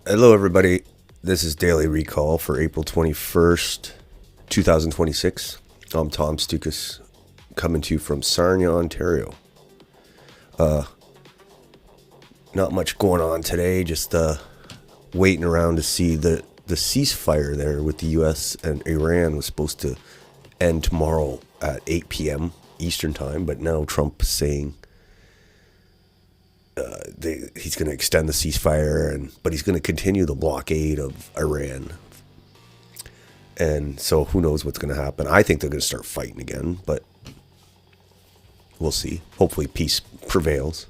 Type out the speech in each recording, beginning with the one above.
Hello, everybody. This is Daily Recall for April 21st, 2026. I'm Tom Stoukas, coming to you from Sarnia, Ontario. Not much going on today, just waiting around to see the ceasefire there with the U.S. and Iran was supposed to end tomorrow at 8 p.m. Eastern Time, but now Trump is saying he's going to extend the ceasefire, but he's going to continue the blockade of Iran. And so who knows what's going to happen. I think they're going to start fighting again, but we'll see. Hopefully peace prevails.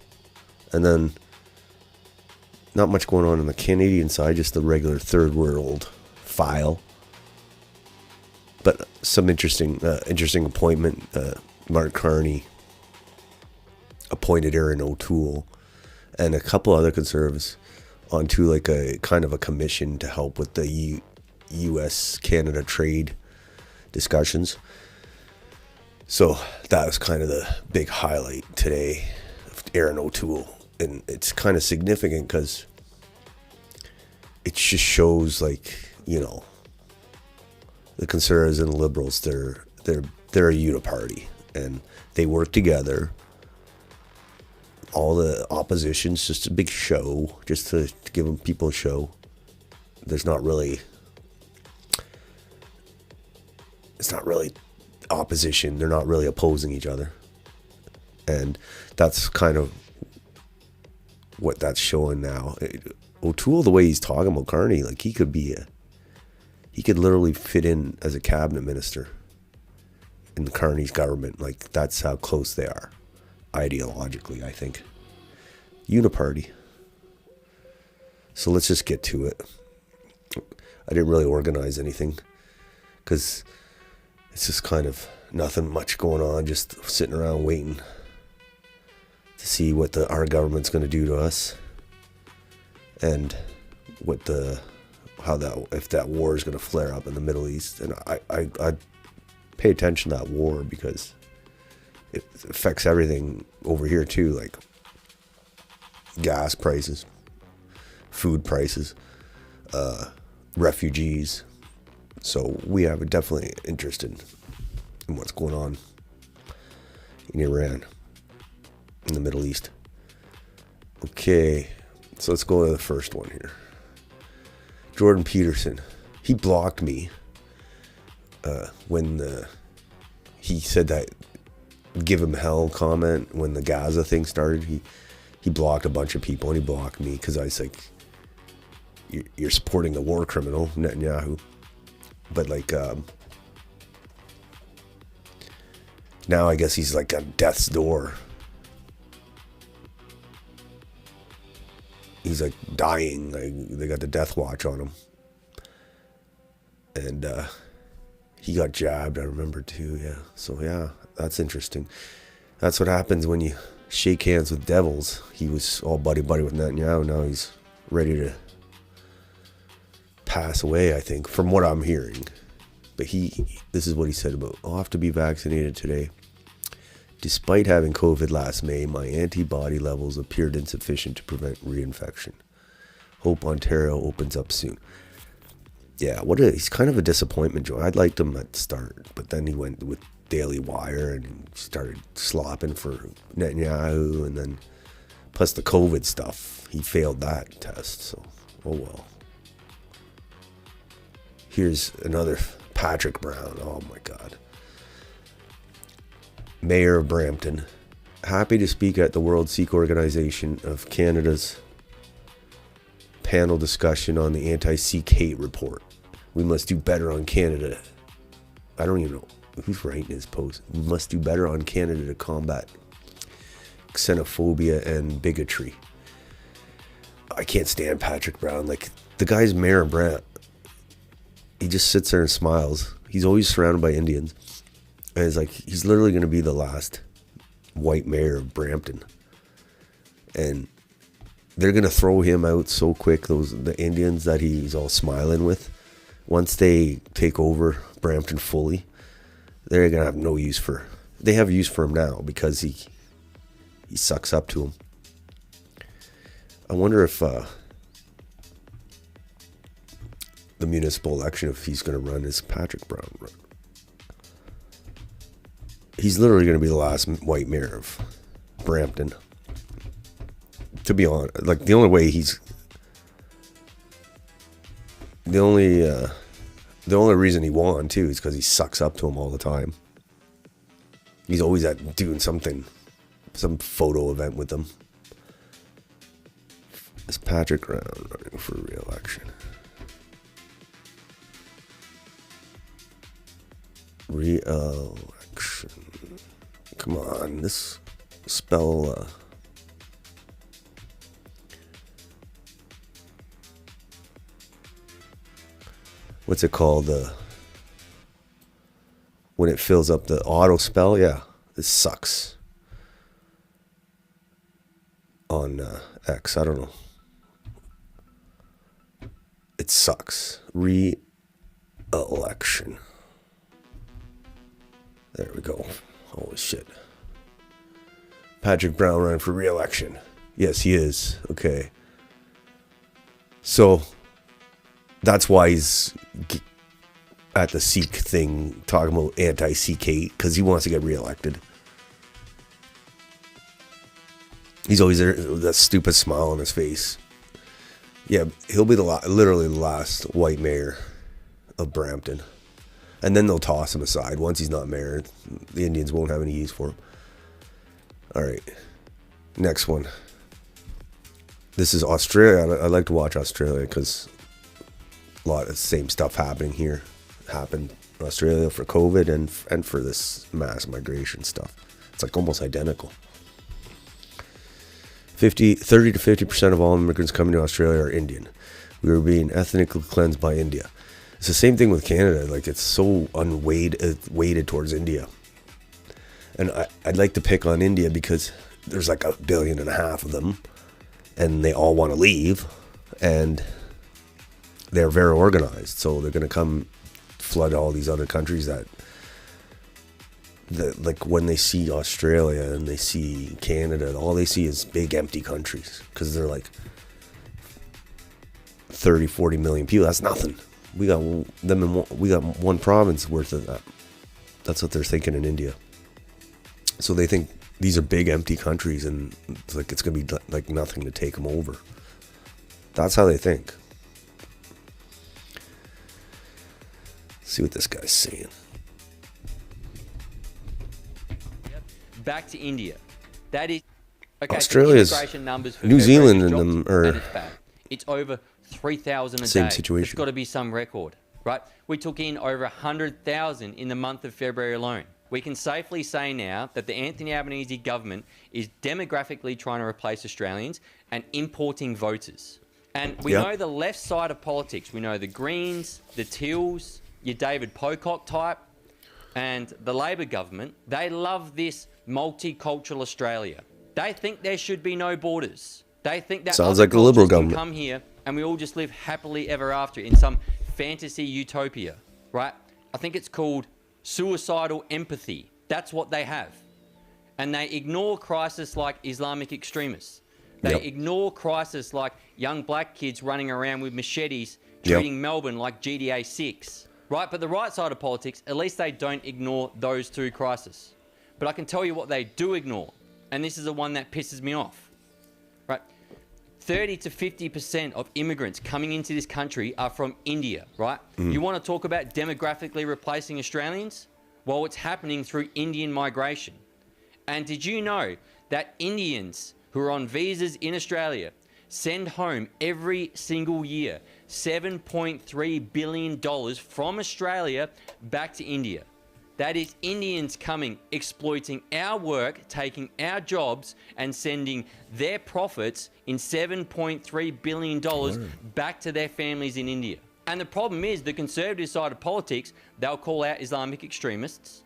And then not much going on the Canadian side, just the regular third world file. But some interesting appointment. Mark Carney appointed Erin O'Toole and a couple other conservatives onto like a kind of a commission to help with the U.S.-Canada trade discussions. So that was kind of the big highlight today of Erin O'Toole. And it's kind of significant because it just shows, like, you know, the conservatives and the liberals, they're a uniparty and they work together. All the opposition's just a big show, just to give people a show. It's not really opposition. They're not really opposing each other. And that's kind of what that's showing now. O'Toole, the way he's talking about Carney, like he could literally fit in as a cabinet minister in the Carney's government. Like, that's how close they are ideologically, I think. Uniparty. So let's just get to it. I didn't really organize anything because it's just kind of nothing much going on, just sitting around waiting to see what our government's going to do to us and if that war is going to flare up in the Middle East. And I pay attention to that war because it affects everything over here too, like gas prices, food prices, refugees. So we have definitely interest in what's going on in Iran, in the Middle East. Okay, so let's go to the first one here. Jordan Peterson, he blocked me when he said that give him hell comment when the Gaza thing started. He blocked a bunch of people, and he blocked me because I was like, you're supporting a war criminal, Netanyahu. But like, now I guess he's like on death's door. He's like dying. Like, they got the death watch on him. And he got jabbed, I remember too, yeah. So yeah, that's interesting. That's what happens when you shake hands with devils. He was all buddy-buddy with Netanyahu. Now he's ready to pass away, I think, from what I'm hearing. But this is what he said about, I'll have to be vaccinated today. Despite having COVID last May, my antibody levels appeared insufficient to prevent reinfection. Hope Ontario opens up soon. Yeah, he's kind of a disappointment, Joe. I liked him at the start, but then he went with Daily Wire and started slopping for Netanyahu, and then plus the COVID stuff, he failed that test, so oh well. Here's another Patrick Brown. Oh my God. Mayor of Brampton, happy to speak at the World Sikh Organization of Canada's panel discussion on the anti-Sikh hate report. We must do better on Canada. I don't even know who's writing his post. We must do better on Canada to combat xenophobia and bigotry. I can't stand Patrick Brown. Like, the guy's Mayor of Brampton. He just sits there and smiles. He's always surrounded by Indians. And it's like, he's literally going to be the last white mayor of Brampton. And they're going to throw him out so quick, the Indians that he's all smiling with. Once they take over Brampton fully, they're going to have no use for... They have use for him now because he sucks up to him. I wonder if the municipal election, if he's going to run, is Patrick Brown. He's literally going to be the last white mayor of Brampton. To be honest, like the only way he's the only reason he won too is because he sucks up to him all the time. He's always doing something, some photo event with them. Is Patrick Brown running for re-election? Re-election. Come on, this spell. What's it called? When it fills up the auto spell? Yeah, this sucks. On X, I don't know. It sucks. Re-election. There we go. Holy shit. Patrick Brown running for re-election. Yes, he is. Okay. So that's why he's at the Sikh thing talking about anti-CK, because he wants to get re-elected. He's always there with that stupid smile on his face. Yeah, he'll be literally the last white mayor of Brampton. And then they'll toss him aside. Once he's not mayor, the Indians won't have any use for him. All right. Next one. This is Australia. I like to watch Australia because a lot of the same stuff happening here happened in Australia for COVID and for this mass migration stuff. It's like almost identical. 30 to 50% of all immigrants coming to Australia are Indian. We were being ethnically cleansed by India. It's the same thing with Canada. Like, it's so weighted towards India. And I'd like to pick on India because there's like 1.5 billion of them, and they all want to leave, and they're very organized. So they're going to come flood all these other countries that like when they see Australia and they see Canada, all they see is big empty countries because they're like 30, 40 million people. That's nothing. We got them we got one province worth of that. That's what they're thinking in India. So they think these are big empty countries and it's like it's going to be like nothing to take them over. That's how they think. Let's see what this guy's saying. Back to India. That is okay. Australia's, so immigration numbers for New Zealand and them are it's over 3,000 a same day. situation. It's got to be some record, right? We took in over 100,000 in the month of February alone. We can safely say now that the Anthony Albanese government is demographically trying to replace Australians and importing voters. And we know the left side of politics. We know the Greens, the Teals, your David Pocock type, and the Labor government. They love this multicultural Australia. They think there should be no borders. They think that sounds like the Liberal government come here and we all just live happily ever after in some fantasy utopia, right? I think it's called suicidal empathy. That's what they have. And they ignore crisis like Islamic extremists. They ignore crisis like young black kids running around with machetes treating Melbourne like GTA 6, right? But the right side of politics, at least they don't ignore those two crises. But I can tell you what they do ignore, and this is the one that pisses me off, right? 30 to 50% of immigrants coming into this country are from India, right? You want to talk about demographically replacing Australians? Well, it's happening through Indian migration. And did you know that Indians who are on visas in Australia send home every single year $7.3 billion from Australia back to India? That is Indians coming, exploiting our work, taking our jobs, and sending their profits in $7.3 billion back to their families in India. And the problem is the conservative side of politics, they'll call out Islamic extremists.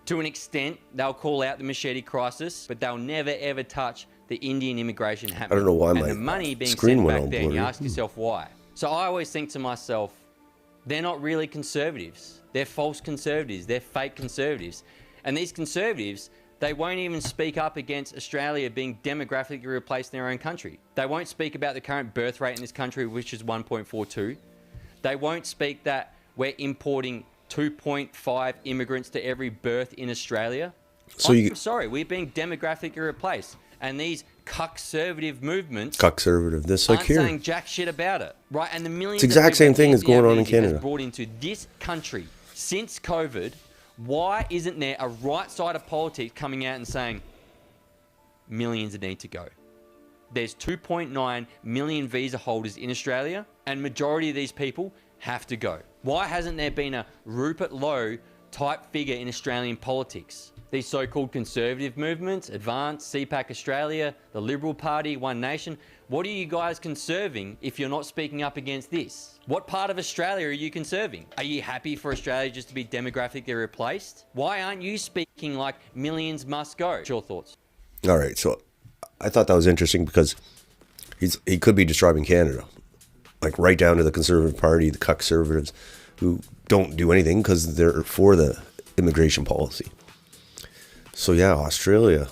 To an extent, they'll call out the machete crisis, but they'll never ever touch the Indian immigration happening. I don't know why and the money being sent back there. And you ask yourself why. So I always think to myself, they're not really conservatives. They're false conservatives. They're fake conservatives. And these conservatives, they won't even speak up against Australia being demographically replaced in their own country. They won't speak about the current birth rate in this country, which is 1.42. They won't speak that we're importing 2.5 immigrants to every birth in Australia. So I'm sorry, we're being demographically replaced. And these conservative movements this like aren't here. saying jack shit about it, right? And the millions It's exact of same people thing that as going on in Nancy Canada. has brought into this country since COVID, why isn't there a right side of politics coming out and saying millions need to go? There's 2.9 million visa holders in Australia, and majority of these people have to go. Why hasn't there been a Rupert Lowe type figure in Australian politics? These so-called conservative movements, Advance, CPAC Australia, the Liberal Party, One Nation. What are you guys conserving if you're not speaking up against this? What part of Australia are you conserving? Are you happy for Australia just to be demographically replaced? Why aren't you speaking like millions must go? What's your thoughts? All right, so I thought that was interesting because he could be describing Canada, like right down to the Conservative Party, the conservatives who don't do anything because they're for the immigration policy. So yeah, Australia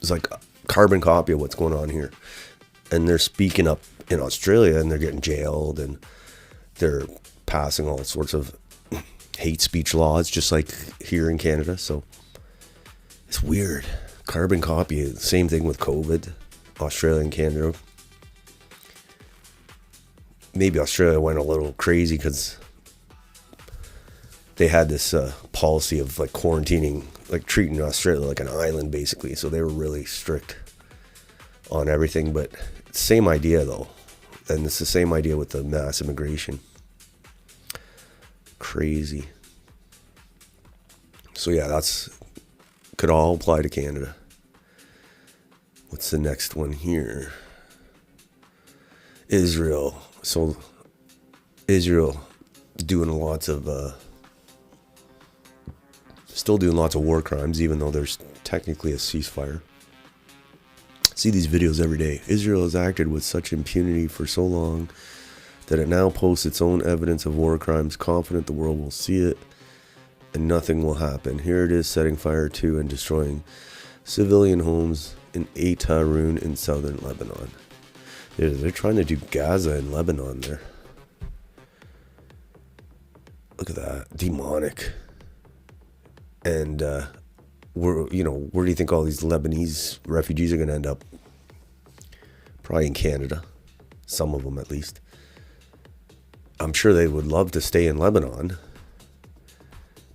is like a carbon copy of what's going on here. And they're speaking up in Australia and they're getting jailed and they're passing all sorts of hate speech laws just like here in Canada. So it's weird. Carbon copy, same thing with COVID, Australia and Canada. Maybe Australia went a little crazy because they had this policy of like quarantining, like treating Australia like an island basically. So they were really strict on everything, but same idea though. And it's the same idea with the mass immigration. Crazy. So yeah, could all apply to Canada. What's the next one here? Israel. So Israel doing still doing lots of war crimes, even though there's technically a ceasefire. See these videos every day. Israel has acted with such impunity for so long that it now posts its own evidence of war crimes, confident the world will see it and nothing will happen. Here it is setting fire to and destroying civilian homes in Eit Harun in southern Lebanon. They're trying to do Gaza and Lebanon there. Look at that. Demonic. And where do you think all these Lebanese refugees are going to end up? Probably in Canada. Some of them at least. I'm sure they would love to stay in Lebanon.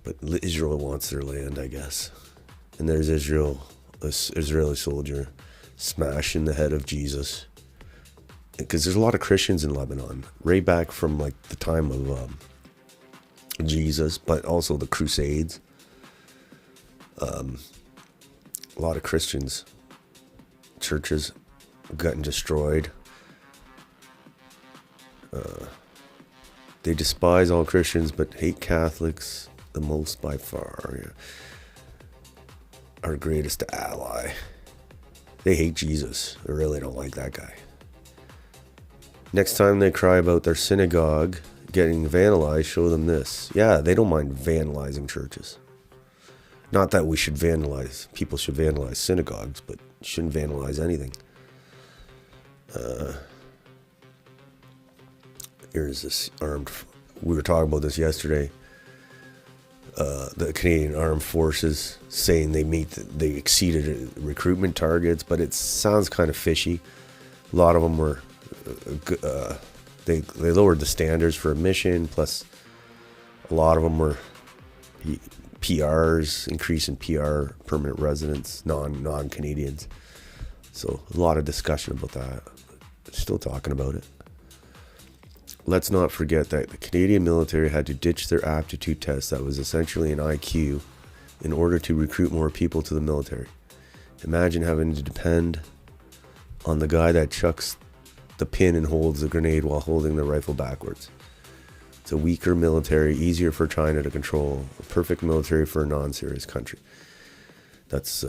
But Israel wants their land, I guess. And there's Israel, this Israeli soldier smashing the head of Jesus. Because there's a lot of Christians in Lebanon. Right back from like the time of Jesus, but also the Crusades. A lot of Christians, churches gotten destroyed. They despise all Christians but hate Catholics the most by far. Yeah. Our greatest ally. They hate Jesus. They really don't like that guy. Next time they cry about their synagogue getting vandalized, show them this. Yeah, they don't mind vandalizing churches. Not that we should vandalize, people should vandalize synagogues, but you shouldn't vandalize anything. Here's this we were talking about this yesterday. The Canadian Armed Forces saying they exceeded recruitment targets, but it sounds kind of fishy. A lot of them were, they lowered the standards for admission, plus a lot of them were PRs, increase in PR, permanent residents, non-Canadians. So a lot of discussion about that. Still talking about it. Let's not forget that the Canadian military had to ditch their aptitude test that was essentially an IQ in order to recruit more people to the military. Imagine having to depend on the guy that chucks the pin and holds the grenade while holding the rifle backwards. It's a weaker military, easier for China to control, a perfect military for a non-serious country. That's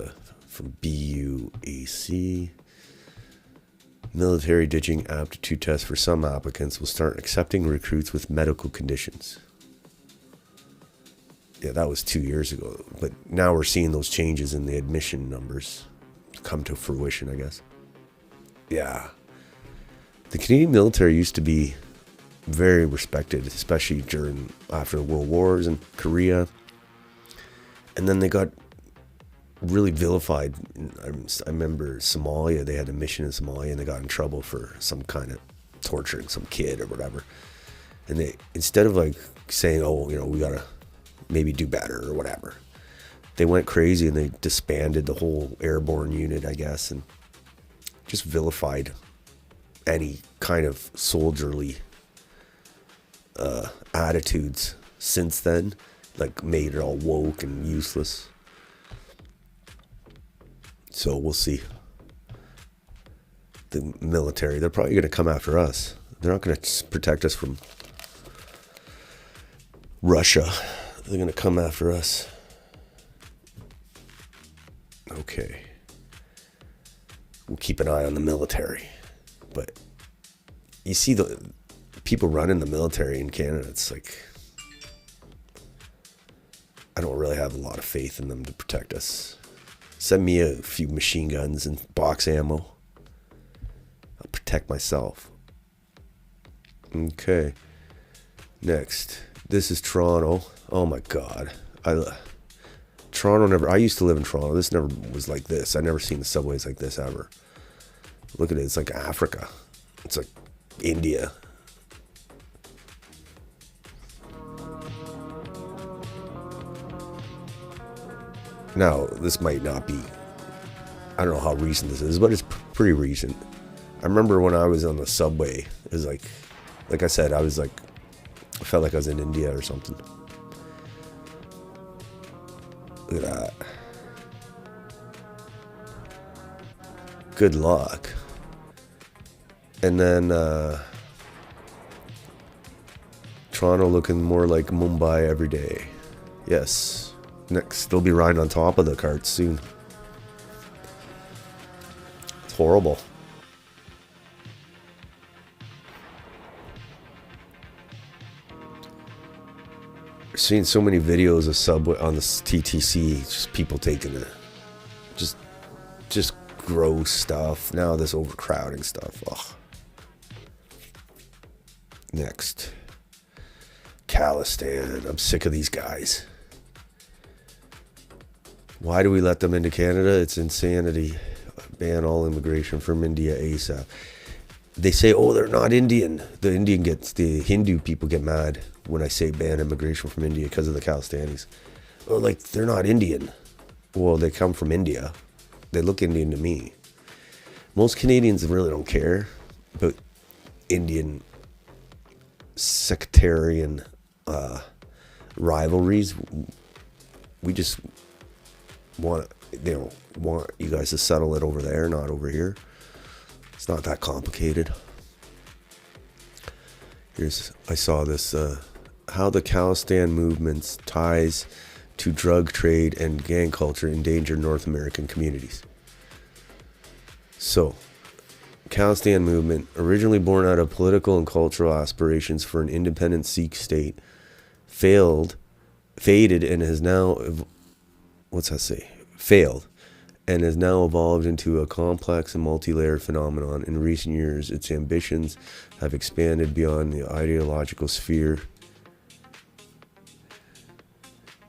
from BUAC. Military ditching aptitude tests for some applicants will start accepting recruits with medical conditions. Yeah, that was 2 years ago. But now we're seeing those changes in the admission numbers come to fruition, I guess. Yeah. The Canadian military used to be very respected, especially after the World Wars in Korea. And then they got really vilified. I remember Somalia, they had a mission in Somalia and they got in trouble for some kind of torturing some kid or whatever. And they, instead of like saying, oh, you know, we gotta maybe do better or whatever, they went crazy and they disbanded the whole airborne unit, I guess, and just vilified any kind of soldierly attitudes since then, like made it all woke and useless. So we'll see. The military, they're probably going to come after us. They're not going to protect us from Russia. They're going to come after us. Okay. We'll keep an eye on the military. But you see the people running the military in Canada, it's like, I don't really have a lot of faith in them to protect us. Send me a few machine guns and box ammo. I'll protect myself. Okay. Next. This is Toronto. Oh my God. Toronto I used to live in Toronto. This never was like this. I never seen the subways like this ever. Look at it. It's like Africa. It's like India. Now, this might not be, I don't know how recent this is, but it's pretty recent. I remember when I was on the subway, it was like I said, I felt like I was in India or something. Look at that. Good luck. And then Toronto looking more like Mumbai every day. Yes. Next, they'll be riding on top of the carts soon. It's horrible. I've seen so many videos of subway on the TTC, just people taking it, just gross stuff. Now this overcrowding stuff. Ugh. Next, Khalistan. I'm sick of these guys. Why do we let them into Canada? It's insanity. Ban all immigration from India ASAP. They say, oh, they're not Indian. The Hindu people get mad when I say ban immigration from India because of the Khalistanis. Oh, like, they're not Indian. Well, they come from India. They look Indian to me. Most Canadians really don't care about Indian sectarian rivalries. We just want you guys to settle it over there, not over here. It's not that complicated. I saw this, how the Khalistan movement's ties to drug trade and gang culture endanger North American communities. So, Khalistan movement, originally born out of political and cultural aspirations for an independent Sikh state, faded and has now, failed and has now evolved into a complex and multi-layered phenomenon. In recent years, its ambitions have expanded beyond the ideological sphere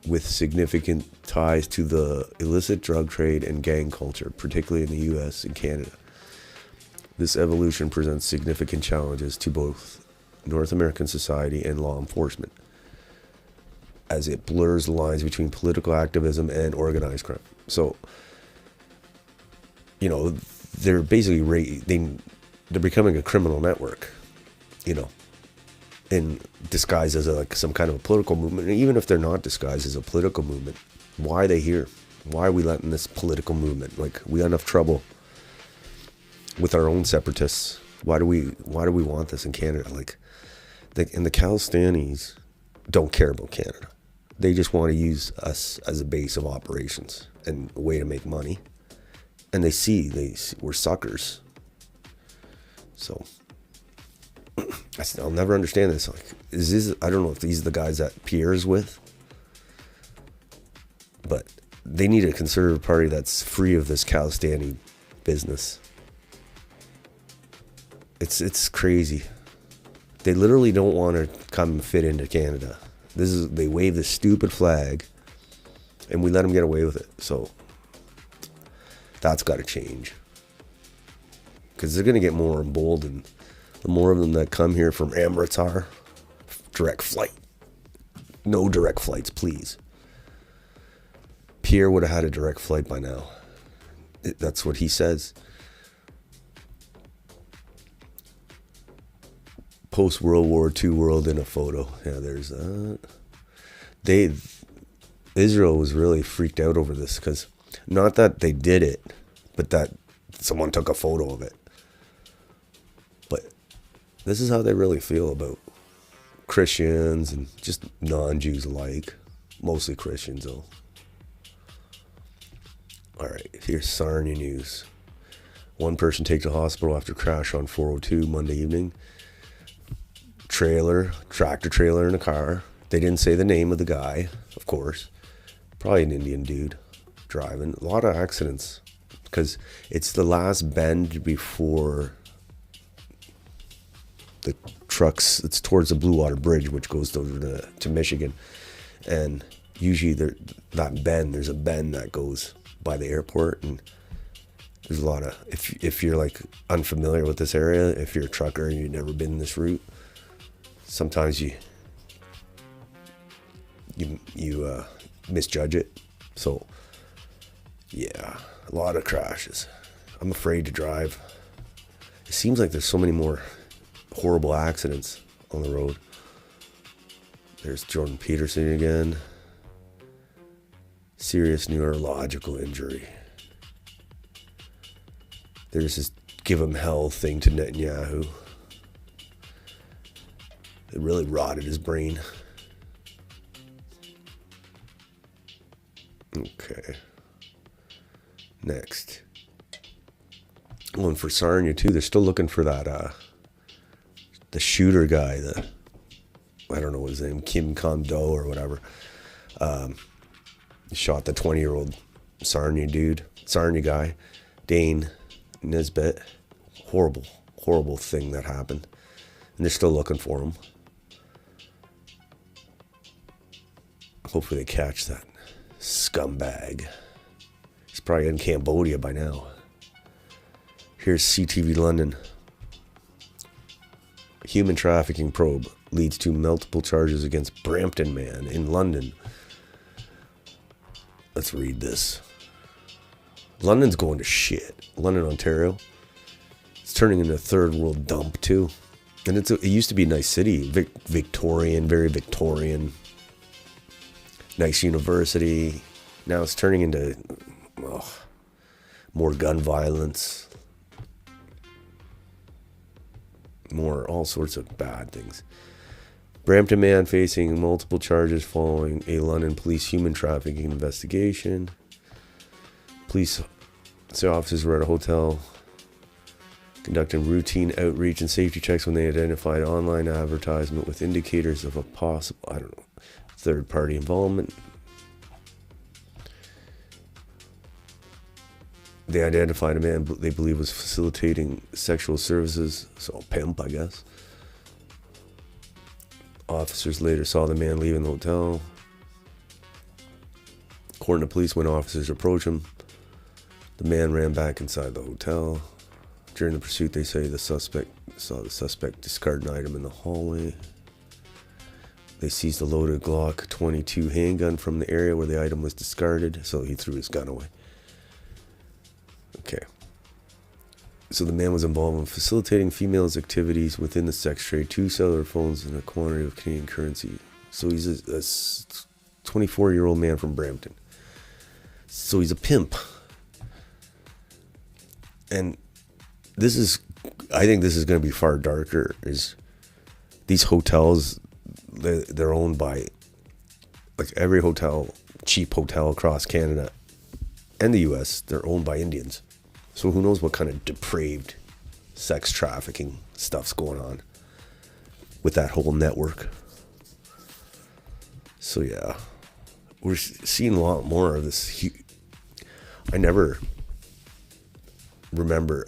with significant ties to the illicit drug trade and gang culture, particularly in the US and Canada. This evolution presents significant challenges to both North American society and law enforcement, as it blurs the lines between political activism and organized crime. So, you know, they're basically they're becoming a criminal network, you know, in disguised as some kind of a political movement. And even if they're not disguised as a political movement, why are they here? Why are we letting this political movement? Like, we got enough trouble with our own separatists. Why do we want this in Canada? And the Khalistanis don't care about Canada. They just want to use us as a base of operations and a way to make money. And they see we're suckers. So I'll never understand this. I don't know if these are the guys that Pierre's with, but they need a conservative party that's free of this Khalistani business. It's crazy. They literally don't want to come and fit into Canada. They wave this stupid flag, and we let them get away with it. So that's got to change, because they're going to get more emboldened. The more of them that come here from Emirates are direct flight. No direct flights, please. Pierre would have had a direct flight by now. That's what he says. Post World War II world in a photo. Yeah, there's that. Israel was really freaked out over this, because not that they did it, but that someone took a photo of it. But this is how they really feel about Christians and just non-Jews alike. Mostly Christians, though. All right, here's Sarnia news. One person taken to hospital after crash on 402 Monday evening. Tractor trailer in a car. They didn't say the name of the guy, of course. Probably an Indian dude driving. A lot of accidents, because it's the last bend before the trucks. It's towards the Blue Water Bridge, which goes over to Michigan. And usually there's a bend that goes by the airport, and there's a lot of, if you're like unfamiliar with this area, if you're a trucker and you've never been this route, sometimes you misjudge it. So yeah, a lot of crashes. I'm afraid to drive. It seems like there's so many more horrible accidents on the road. There's Jordan Peterson again. Serious neurological injury. There's this give him hell thing to Netanyahu. It really rotted his brain. Okay. Next. One for Sarnia too. They're still looking for that the shooter guy, I don't know his name, Kim Kondo or whatever. Shot the 20-year-old Sarnia guy, Dane Nisbet. Horrible thing that happened. And they're still looking for him. Hopefully they catch that scumbag. He's probably in Cambodia by now. Here's CTV London. Human trafficking probe leads to multiple charges against Brampton man in London. Let's read this. London's going to shit. London, Ontario. It's turning into a third world dump too. And it used to be a nice city. Victorian, very Victorian. Nice university. Now it's turning into more gun violence. More all sorts of bad things. Brampton man facing multiple charges following a London police human trafficking investigation. Police officers were at a hotel conducting routine outreach and safety checks when they identified online advertisement with indicators of a possible, third-party involvement. They identified a man they believe was facilitating sexual services, so a pimp, I guess. Officers later saw the man leaving the hotel. According to police, when officers approached him, the man ran back inside the hotel. During the pursuit, they say the suspect saw the suspect discard an item in the hallway. They seized a loaded Glock 22 handgun from the area where the item was discarded, so he threw his gun away. Okay. So the man was involved in facilitating females' activities within the sex trade, 2 cellular phones, and a quantity of Canadian currency. So he's a 24-year-old man from Brampton. So he's a pimp. And I think this is going to be far darker, is these hotels, they're owned by, like every hotel, cheap hotel across Canada and the US, they're owned by Indians. So who knows what kind of depraved sex trafficking stuff's going on with that whole network. So yeah, we're seeing a lot more of this. I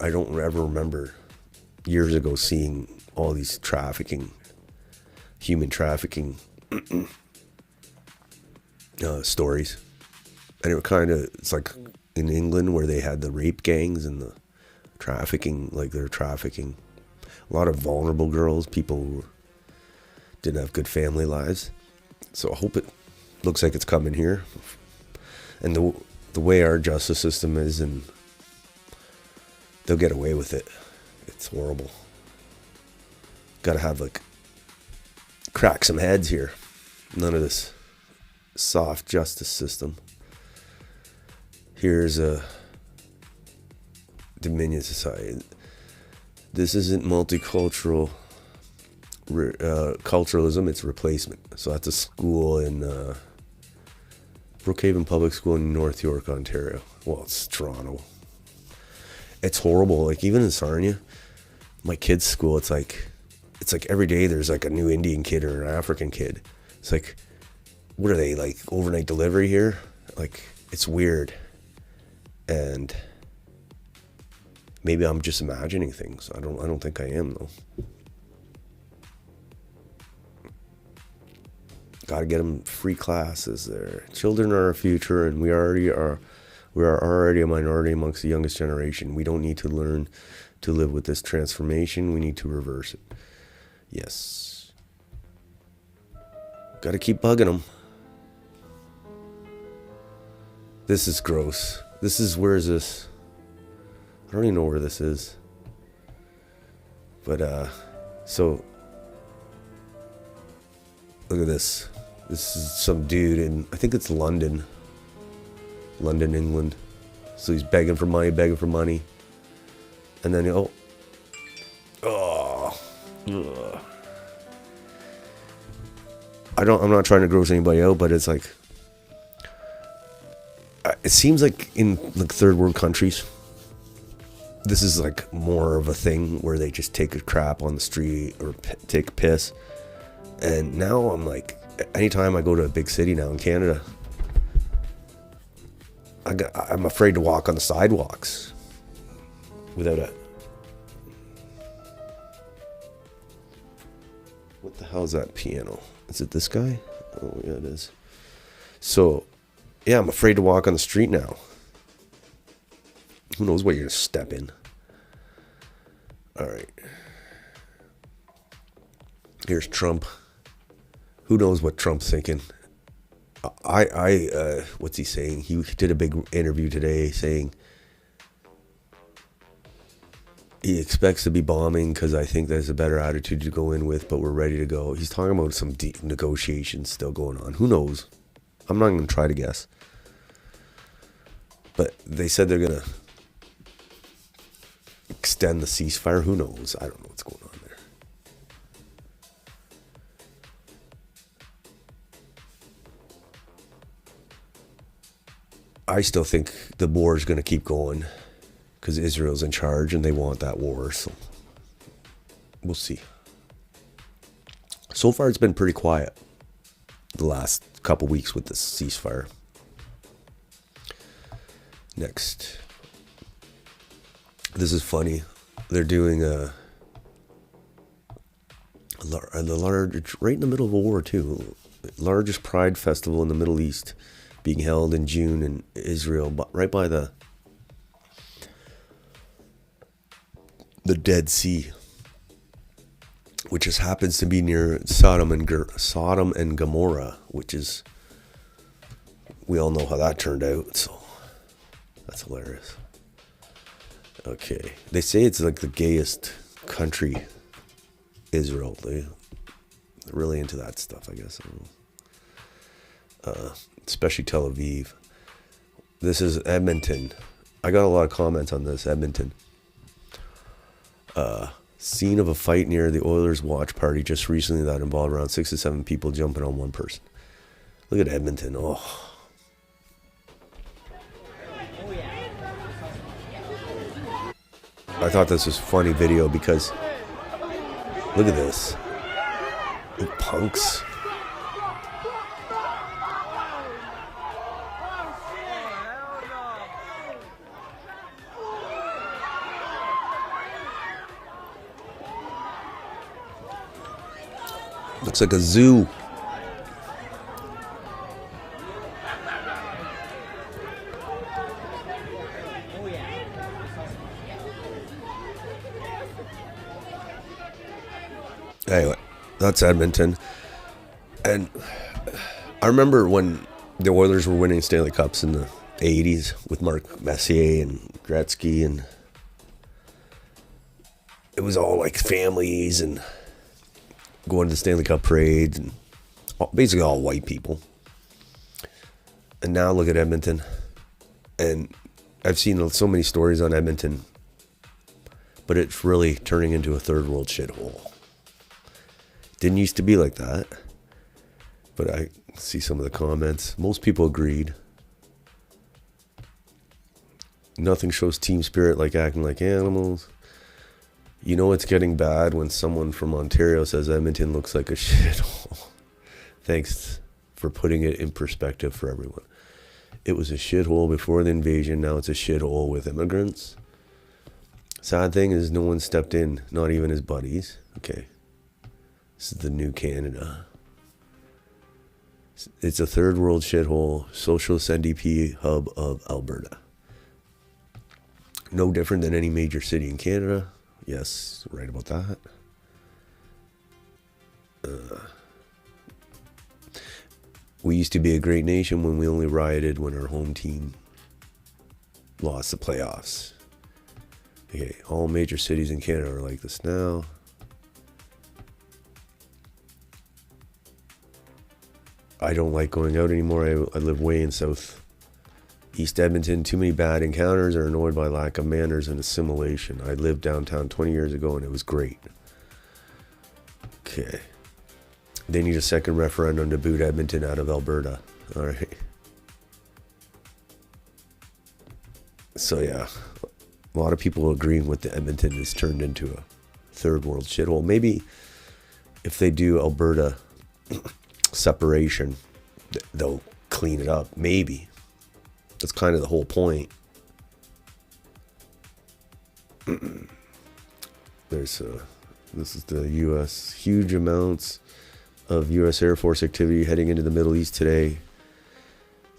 don't ever remember years ago seeing all these trafficking human trafficking stories. And it were kind of, it's like in England where they had the rape gangs and the trafficking, like they're trafficking a lot of vulnerable girls, people who didn't have good family lives. So I hope it looks like it's coming here. And the way our justice system is, and they'll get away with it. It's horrible. Gotta have like, crack some heads here. None of this soft justice system. Here's a Dominion Society. This isn't multicultural culturalism, it's replacement. So that's a school in Brookhaven Public School in North York, Ontario. Well, it's Toronto. It's horrible. Like even in Sarnia, my kid's school, it's like every day there's like a new Indian kid or an African kid. It's like, what are they, like overnight delivery here? Like, it's weird. And maybe I'm just imagining things. I don't think I am though. Gotta get them free classes there. Children are our future, and we are already a minority amongst the youngest generation. We don't need to learn to live with this transformation. We need to reverse it. Yes. Gotta keep bugging them. This is gross. Where is this? I don't even know where this is. But, so, look at this. This is some dude in, I think it's London, England. So he's begging for money. And then, I'm not trying to gross anybody out, but it's like, it seems like in like third world countries, this is like more of a thing where they just take a crap on the street or take a piss. And now I'm like, anytime I go to a big city now in Canada, I'm afraid to walk on the sidewalks without a... What the hell is that piano? Is it this guy? Oh, yeah, it is. So, yeah, I'm afraid to walk on the street now. Who knows what you're going to step in? All right. Here's Trump. Who knows what Trump's thinking? What's he saying? He did a big interview today saying he expects to be bombing because I think there's a better attitude to go in with, but we're ready to go. He's talking about some deep negotiations still going on. Who knows? I'm not going to try to guess. But they said they're going to extend the ceasefire. Who knows? I don't know what's going on there. I still think the war is going to keep going because Israel's in charge and they want that war. So we'll see. So far, it's been pretty quiet the last couple weeks with this ceasefire. Next. This is funny. They're doing a large, right in the middle of a war too, largest pride festival in the Middle East being held in June in Israel, but right by the Dead Sea, which just happens to be near Sodom and Gomorrah, which is, we all know how that turned out, so that's hilarious. Okay, they say it's like the gayest country, Israel. They're really into that stuff, I guess. I don't know. Especially Tel Aviv. This is Edmonton. I got a lot of comments on this. Edmonton. Scene of a fight near the Oilers watch party just recently that involved around 6 to 7 people jumping on one person. Look at Edmonton. Oh. I thought this was a funny video because look at this. You punks. Looks like a zoo. Anyway, that's Edmonton. And I remember when the Oilers were winning Stanley Cups in the 80s with Mark Messier and Gretzky, and it was all like families and going to the Stanley Cup parades, and basically all white people. And now look at Edmonton. And I've seen so many stories on Edmonton, but it's really turning into a third world shithole. Didn't used to be like that, but I see some of the comments. Most people agreed. Nothing shows team spirit like acting like animals. You know it's getting bad when someone from Ontario says Edmonton looks like a shithole. Thanks for putting it in perspective for everyone. It was a shithole before the invasion. Now it's a shithole with immigrants. Sad thing is no one stepped in, not even his buddies. Okay. This is the new Canada. It's a third world shithole, socialist NDP hub of Alberta. No different than any major city in Canada. Yes, right about that. We used to be a great nation when we only rioted when our home team lost the playoffs. Okay, all major cities in Canada are like this now. I don't like going out anymore. I live way in south East Edmonton. Too many bad encounters, are annoyed by lack of manners and assimilation. I lived downtown 20 years ago and it was great. Okay. They need a second referendum to boot Edmonton out of Alberta. All right. So yeah, a lot of people agreeing with the Edmonton is turned into a third world shithole. Maybe if they do Alberta separation, they'll clean it up. Maybe. That's kind of the whole point. This is the U.S. huge amounts of U.S. Air Force activity heading into the Middle East today.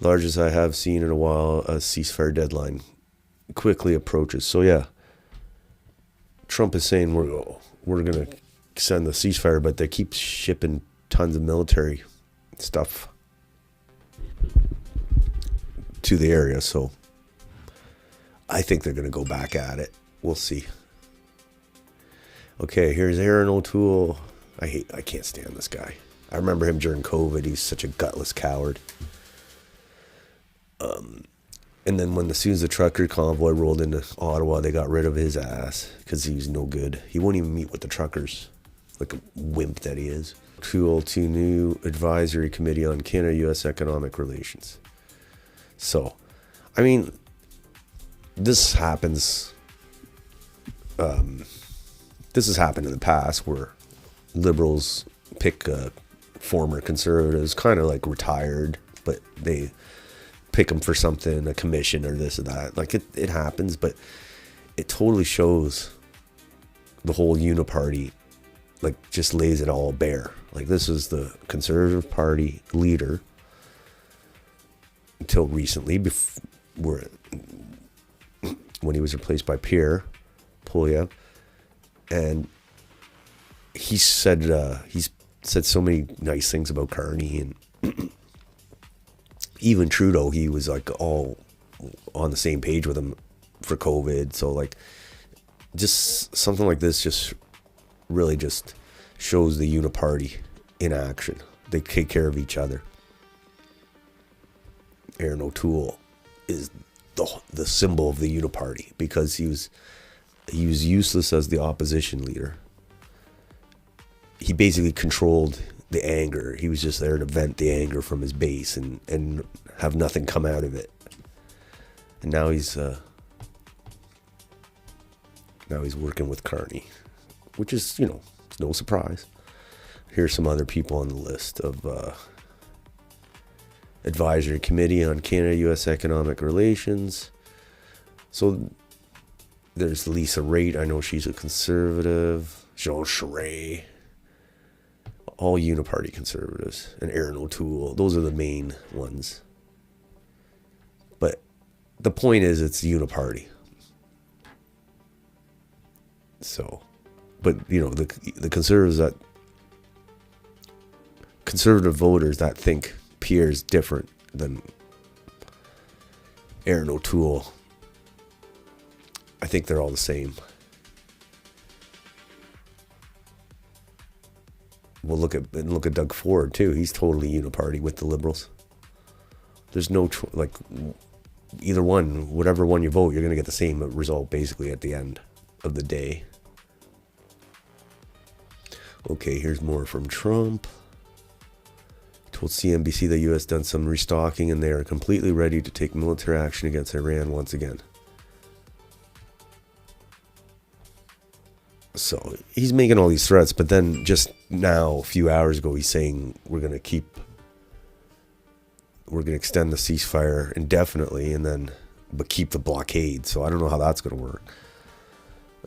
Largest I have seen in a while. A ceasefire deadline quickly approaches. So yeah, Trump is saying we're gonna send the ceasefire, but they keep shipping tons of military stuff to the area, so I think they're going to go back at it. We'll see. Okay, here's Aaron O'Toole. I can't stand this guy. I remember him during COVID. He's such a gutless coward. And then as soon as the trucker convoy rolled into Ottawa, they got rid of his ass because he was no good. He won't even meet with the truckers, like a wimp that he is. Tool to new advisory committee on Canada-U.S. economic relations. So, I mean, this happens. This has happened in the past where liberals pick former conservatives, kind of like retired, but they pick them for something, a commission or this or that. Like it happens, but it totally shows the whole uniparty, like just lays it all bare. Like this is the Conservative Party leader until recently, when he was replaced by Pierre Poilievre, and he's said so many nice things about Carney, and even Trudeau, he was like all on the same page with him for COVID. So like, just something like this just really just shows the uniparty in action. They take care of each other. Aaron O'Toole is the symbol of the uniparty because he was useless as the opposition leader. He basically controlled the anger. He was just there to vent the anger from his base and have nothing come out of it. And now he's working with Carney, which is, it's no surprise. Here's some other people on the list of Advisory Committee on Canada-U.S. Economic Relations. So there's Lisa Raitt. I know she's a conservative. Jean Charest. all uniparty conservatives, and Aaron O'Toole. Those are the main ones. But the point is, it's uniparty. So, but you know, the conservatives that conservative voters that think Pierre's different than Aaron O'Toole, I think they're all the same. Well, look at Doug Ford too. He's totally uniparty with the Liberals. There's no either one, whatever one you vote, you're gonna get the same result basically at the end of the day. Okay, here's more from Trump. Told CNBC the U.S. done some restocking and they are completely ready to take military action against Iran once again. So he's making all these threats, but then just now, a few hours ago, he's saying we're going to extend the ceasefire indefinitely, but keep the blockade. So I don't know how that's going to work.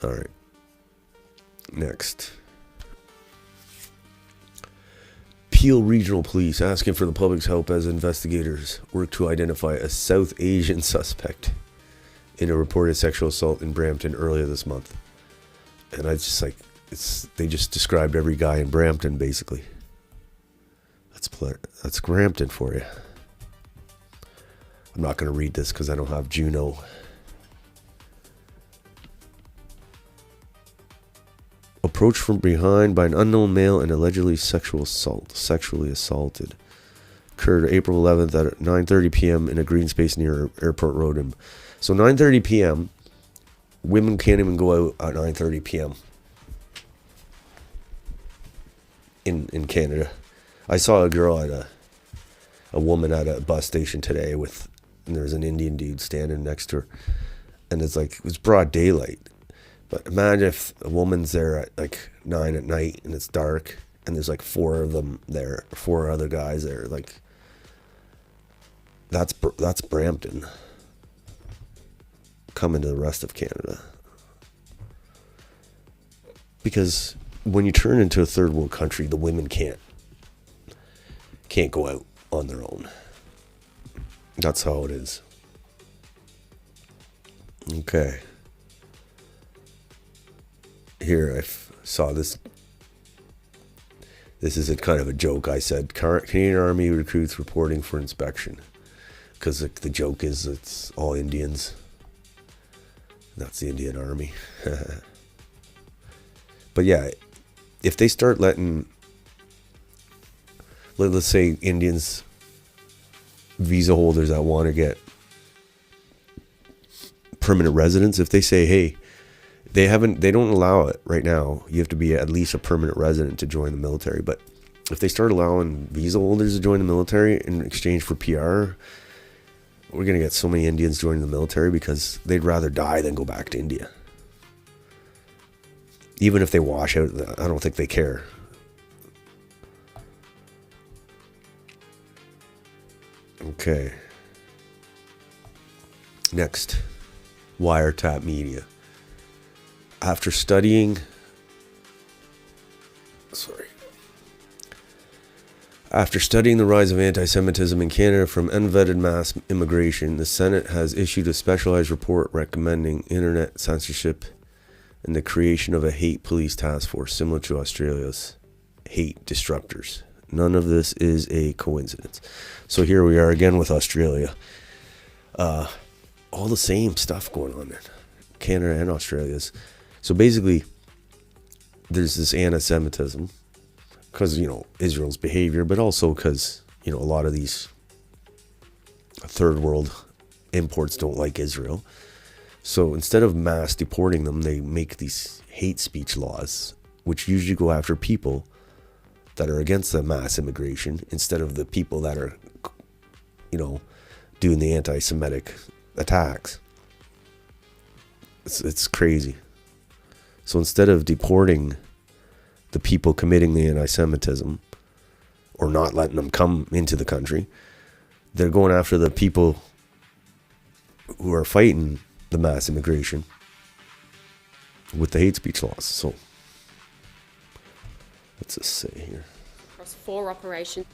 All right. Next. Peel Regional Police asking for the public's help as investigators work to identify a South Asian suspect in a reported sexual assault in Brampton earlier this month. And I just they just described every guy in Brampton basically. That's Brampton for you. I'm not going to read this because I don't have Juno. Approached from behind by an unknown male and allegedly sexually assaulted. Occurred April 11th at 9:30 p.m. in a green space near Airport Road. So 9:30 p.m. Women can't even go out at 9:30 p.m. in Canada. I saw a woman at a bus station today and there's an Indian dude standing next to her, and it was broad daylight. But imagine if a woman's there at 9 at night and it's dark and there's 4 of them there, 4 other guys there. That's Brampton coming to the rest of Canada. Because when you turn into a third world country, the women can't go out on their own. That's how it is. Okay. Here I saw this. This is a kind of a joke. I said Canadian Army recruits reporting for inspection, because the joke is it's all Indians. That's the Indian Army. But yeah, if they start letting, let's say Indians, visa holders that want to get permanent residence, if they say, hey, they don't allow it right now. You have to be at least a permanent resident to join the military. But if they start allowing visa holders to join the military in exchange for PR, we're going to get so many Indians joining the military because they'd rather die than go back to India. Even if they wash out, I don't think they care. Okay. Next. Wiretap Media. After studying the rise of anti-Semitism in Canada from unvetted mass immigration, the Senate has issued a specialized report recommending internet censorship and the creation of a hate police task force similar to Australia's hate disruptors. None of this is a coincidence. So here we are again with Australia. All the same stuff going on in Canada and Australia's. So basically, there's this anti-Semitism because, Israel's behavior, but also because, a lot of these third world imports don't like Israel. So instead of mass deporting them, they make these hate speech laws, which usually go after people that are against the mass immigration instead of the people that are, doing the anti-Semitic attacks. It's crazy. So instead of deporting the people committing the anti-Semitism or not letting them come into the country, they're going after the people who are fighting the mass immigration with the hate speech laws. So, what's this say here? across 4 operations.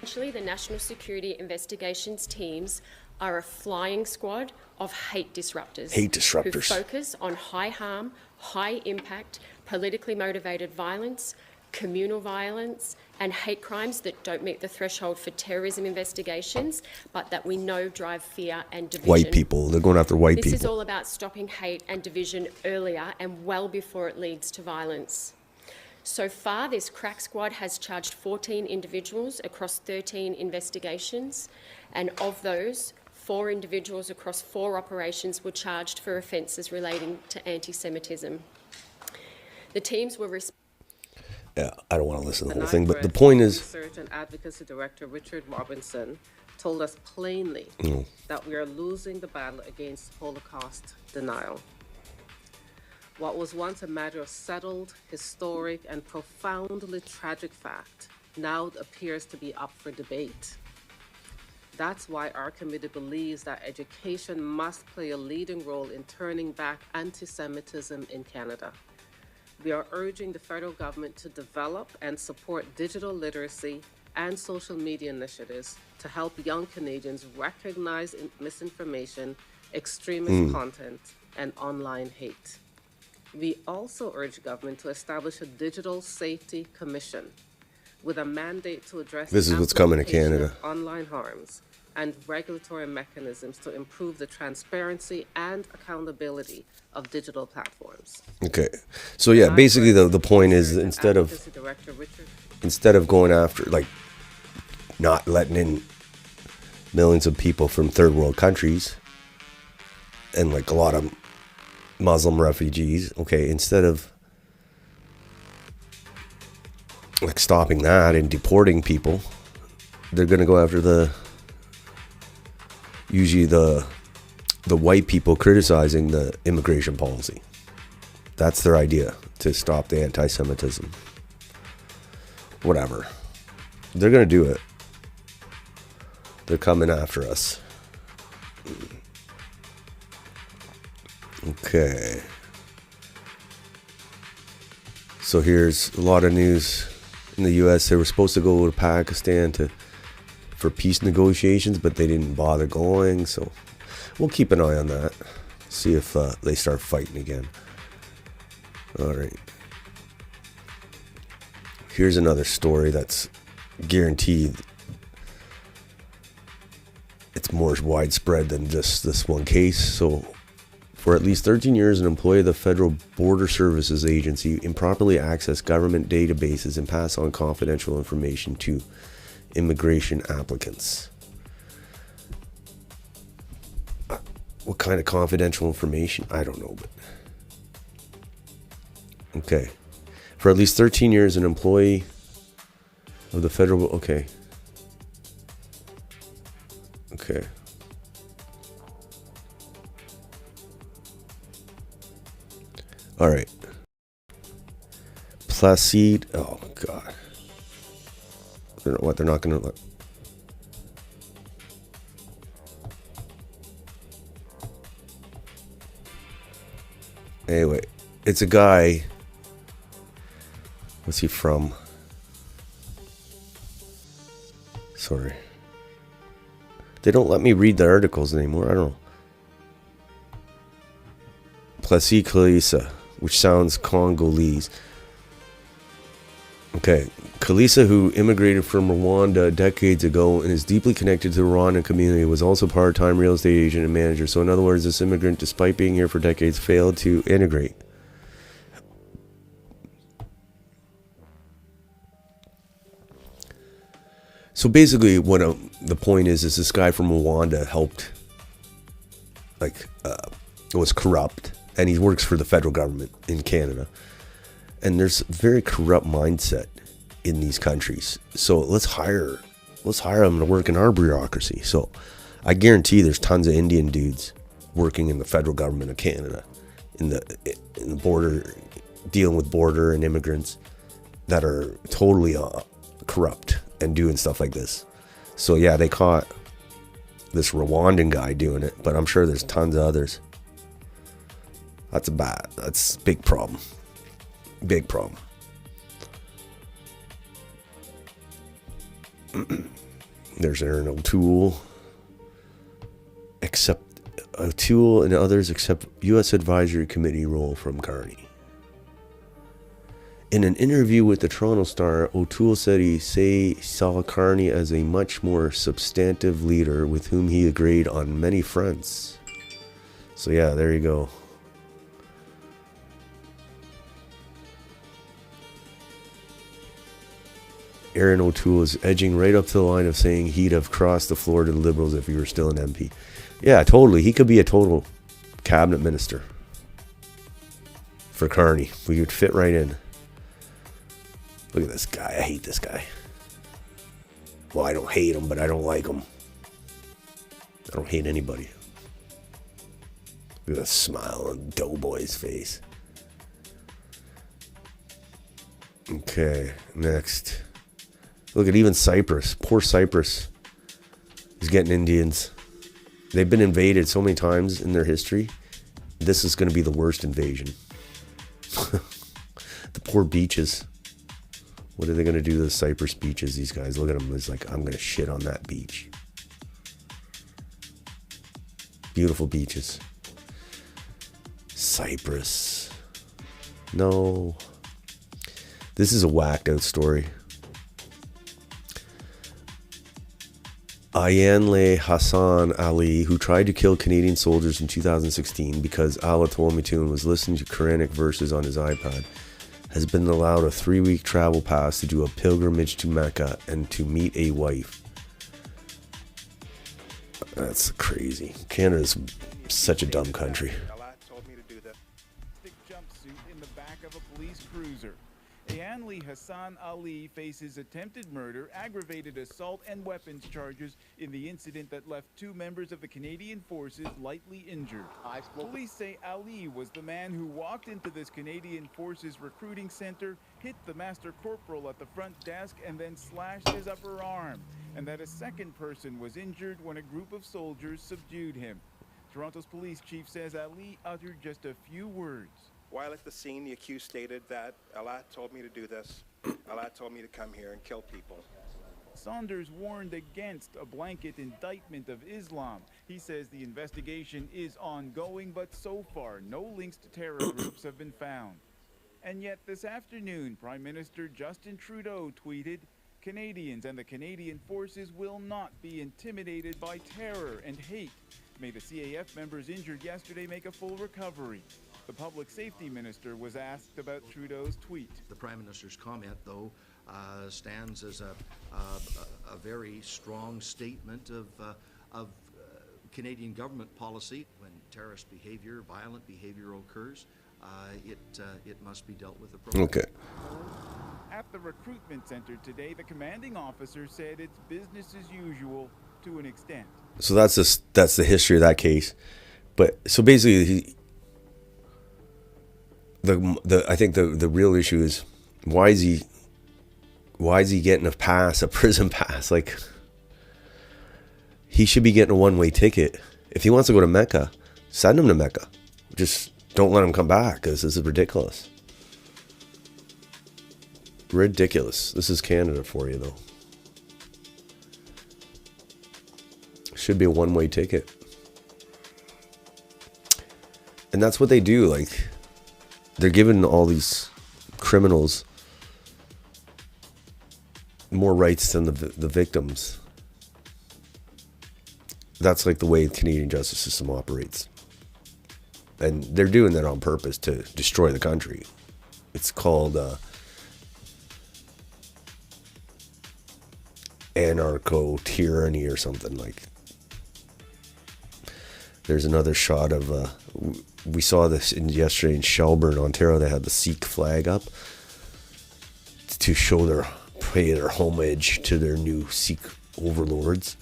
Essentially, the National Security Investigations teams are a flying squad of hate disruptors. Hate disruptors. Who focus on high harm, high impact, politically motivated violence, communal violence, and hate crimes that don't meet the threshold for terrorism investigations, but that we know drive fear and division. White people. They're going after white This people. is all about stopping hate and division earlier and well before it leads to violence. So far, this crack squad has charged 14 individuals across 13 investigations, and of those, 4 individuals across 4 operations were charged for offences relating to anti-Semitism. The teams were Yeah, I don't want to listen to the whole thing, but the point is... Research and Advocacy Director Richard Robinson told us plainly that we are losing the battle against Holocaust denial. What was once a matter of settled, historic, and profoundly tragic fact now appears to be up for debate. That's why our committee believes that education must play a leading role in turning back anti-Semitism in Canada. We are urging the federal government to develop and support digital literacy and social media initiatives to help young Canadians recognize misinformation, extremist content, and online hate. We also urge government to establish a digital safety commission with a mandate to address This is what's coming to Canada. Online harms and regulatory mechanisms to improve the transparency and accountability of digital platforms. Okay. So yeah, basically the point is instead of going after, like, not letting in millions of people from third world countries and like a lot of Muslim refugees, okay, instead of like stopping that and deporting people, they're going to go after usually the white people criticizing the immigration policy. That's their idea, to stop the anti-Semitism. Whatever. They're going to do it. They're coming after us. Okay. So here's a lot of news in the U.S. They were supposed to go to Pakistan for peace negotiations, but they didn't bother going. So we'll keep an eye on that. See if they start fighting again. All right. Here's another story that's guaranteed it's more widespread than just this one case. So, for at least 13 years, an employee of the Federal Border Services Agency improperly accessed government databases and passed on confidential information to immigration applicants. What kind of confidential information? I don't know, but... Okay. For at least 13 years, an employee of the federal... Okay. All right. Placide. Oh, God. They're not going to... Anyway, it's a guy... What's he from? Sorry. They don't let me read the articles anymore. I don't know. Placide Kalisa, which sounds Congolese. Okay. Kalisa, who immigrated from Rwanda decades ago and is deeply connected to the Rwandan community, was also a part-time real estate agent and manager. So in other words, this immigrant, despite being here for decades, failed to integrate. So basically, what the point is this guy from Rwanda helped, was corrupt, and he works for the federal government in Canada. And there's a very corrupt mindset in these countries. So let's hire them to work in our bureaucracy. So I guarantee there's tons of Indian dudes working in the federal government of Canada, in the border, dealing with border and immigrants that are totally corrupt and doing stuff like this. So yeah, they caught this Rwandan guy doing it, but I'm sure there's tons of others. That's a big problem. Big problem. There's Aaron O'Toole. O'Toole and others accept U.S. Advisory Committee role from Carney. In an interview with the Toronto Star, O'Toole said he saw Carney as a much more substantive leader with whom he agreed on many fronts. So yeah, there you go. Aaron O'Toole is edging right up to the line of saying he'd have crossed the floor to the Liberals if he were still an MP. Yeah, totally. He could be a total cabinet minister for Carney. We would fit right in. Look at this guy. I hate this guy. Well, I don't hate him, but I don't like him. I don't hate anybody. Look at that smile on Doughboy's face. Okay, next. Look at even Cyprus. Poor Cyprus. He's getting Indians. They've been invaded so many times in their history. This is going to be the worst invasion. The poor beaches. What are they going to do to the Cyprus beaches, these guys? Look at them. It's like, I'm going to shit on that beach. Beautiful beaches. Cyprus. No. This is a whacked out story. Ayanle Hassan Ali, who tried to kill Canadian soldiers in 2016 because Allah told me to and was listening to Quranic verses on his iPad, has been allowed a 3-week travel pass to do a pilgrimage to Mecca and to meet a wife. That's crazy. Canada's such a dumb country. Jumpsuit in the back of a police cruiser. Ayanle Hassan Ali faces attempted murder, aggravated assault, and weapons charges in the incident that left 2 members of the Canadian Forces lightly injured. Police say Ali was the man who walked into this Canadian Forces recruiting center, hit the master corporal at the front desk, and then slashed his upper arm, and that a second person was injured when a group of soldiers subdued him. Toronto's police chief says Ali uttered just a few words. While at the scene, the accused stated that Allah told me to do this. Allah told me to come here and kill people. Saunders warned against a blanket indictment of Islam. He says the investigation is ongoing, but so far no links to terror groups have been found. And yet this afternoon, Prime Minister Justin Trudeau tweeted, "Canadians and the Canadian Forces will not be intimidated by terror and hate. May the CAF members injured yesterday make a full recovery." The public safety minister was asked about Trudeau's tweet. The Prime Minister's comment, though, stands as a very strong statement of Canadian government policy. When terrorist behavior, violent behavior occurs, it must be dealt with appropriately. Okay. At the recruitment center today, the commanding officer said it's business as usual to an extent. So that's the history of that case. But so basically, I think the real issue is why is he getting a prison pass? Like, he should be getting a one-way ticket. If he wants to go to Mecca, send him to Mecca. Just don't let him come back, because this is ridiculous. Ridiculous. This is Canada for you, though. Should be a one-way ticket. And that's what they do. Like, they're giving all these criminals more rights than the victims. That's like the way the Canadian justice system operates. And they're doing that on purpose to destroy the country. It's called anarcho-tyranny or something. Like, there's another shot of we saw this yesterday in Shelburne, Ontario. They had the Sikh flag up to pay their homage to their new Sikh overlords.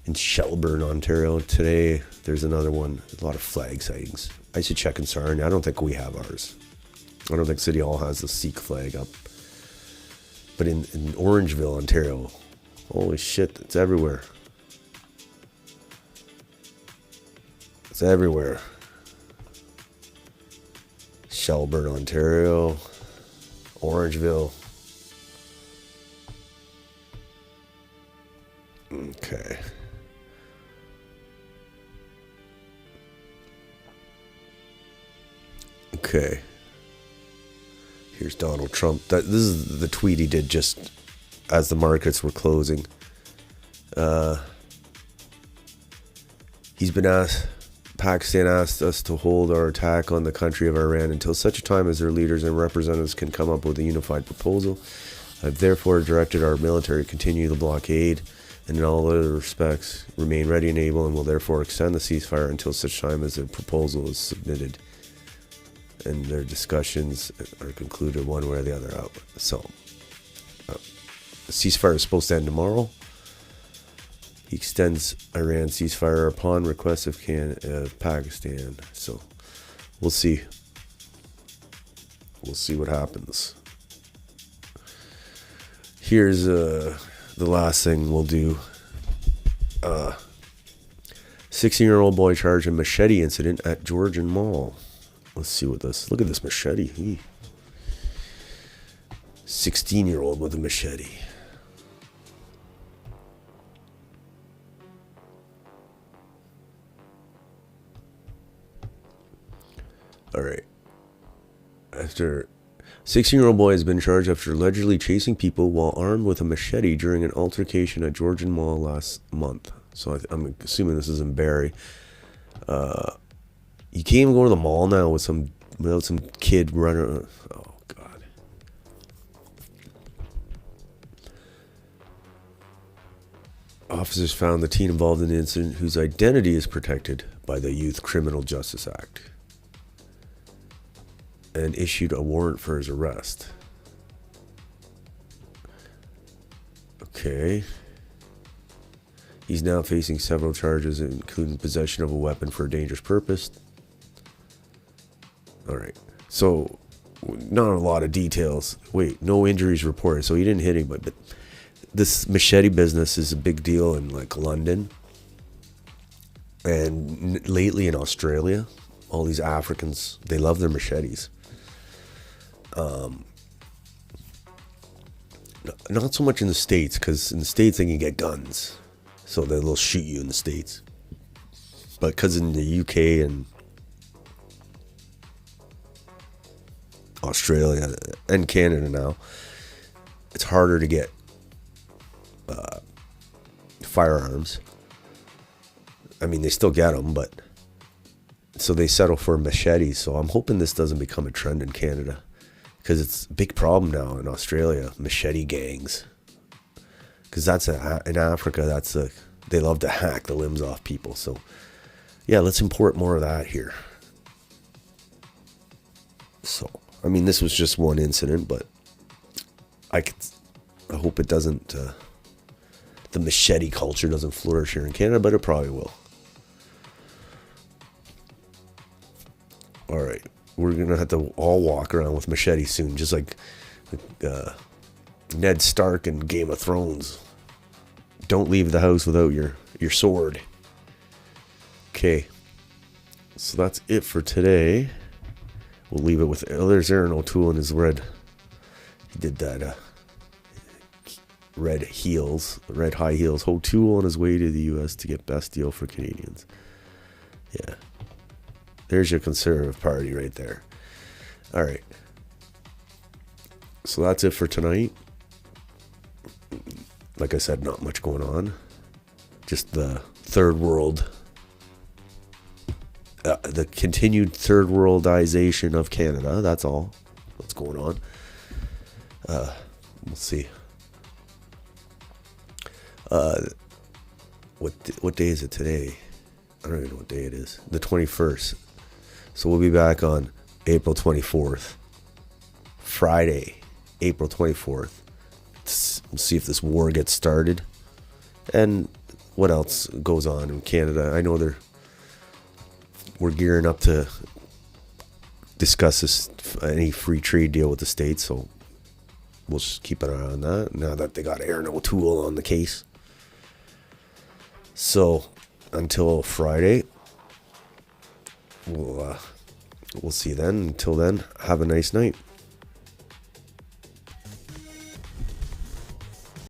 In Shelburne, Ontario today, there's another one. A lot of flag sightings. I should check in Sarnia. I don't think we have ours. I don't think City Hall has the Sikh flag up. But in Orangeville, Ontario, holy shit, it's everywhere. It's everywhere. Shelburne, Ontario, Orangeville. Okay. Okay. Here's Donald Trump. This is the tweet he did just as the markets were closing. He's been asked, Pakistan asked us to hold our attack on the country of Iran until such a time as their leaders and representatives can come up with a unified proposal. I've therefore directed our military to continue the blockade and in all other respects remain ready and able, and will therefore extend the ceasefire until such time as the proposal is submitted and their discussions are concluded one way or the other out. So, the ceasefire is supposed to end tomorrow. He extends Iran ceasefire upon request of Pakistan. So, we'll see. We'll see what happens. Here's the last thing we'll do. 16-year-old boy charged in machete incident at Georgian Mall. Let's see what this. Look at this machete. 16-year-old with a machete. All right. After 16-year-old boy has been charged after allegedly chasing people while armed with a machete during an altercation at Georgian Mall last month. So I'm assuming this is in Barrie. You can't even go to the mall now without some kid running. Oh God. Officers found the teen involved in the incident, whose identity is protected by the Youth Criminal Justice Act, and issued a warrant for his arrest. Okay. He's now facing several charges, including possession of a weapon for a dangerous purpose. All right. So, not a lot of details. Wait, no injuries reported. So he didn't hit anybody. But this machete business is a big deal in like London. And lately in Australia, all these Africans, they love their machetes. Not so much in the States, because in the States they can get guns. So they'll shoot you in the States. But because in the UK and Australia and Canada now, it's harder to get firearms. I mean, they still get them, but so they settle for machetes. So I'm hoping this doesn't become a trend in Canada, because it's a big problem now in Australia, machete gangs. Because that's in Africa, they love to hack the limbs off people. So yeah, let's import more of that here. So I mean, this was just one incident, but I hope it doesn't. The machete culture doesn't flourish here in Canada, but it probably will. All right, we're gonna have to all walk around with machetes soon, just like Ned Stark in Game of Thrones. Don't leave the house without your sword. Okay, so that's it for today. We'll leave it with, there's Aaron O'Toole in his red. He did that red high heels. O'Toole on his way to the U.S. to get best deal for Canadians. Yeah. There's your Conservative Party right there. All right. So that's it for tonight. Like I said, not much going on. Just the third world. The continued third worldization of Canada. That's all. What's going on. We'll see. What day is it today? I don't even know what day it is. The 21st. So we'll be back on April 24th. Friday, April 24th. We'll see if this war gets started. And what else goes on in Canada. I know we're gearing up to discuss any free trade deal with the States, so we'll just keep an eye on that now that they got Aaron O'Toole on the case. So until Friday, we'll see you then. Until then, have a nice night.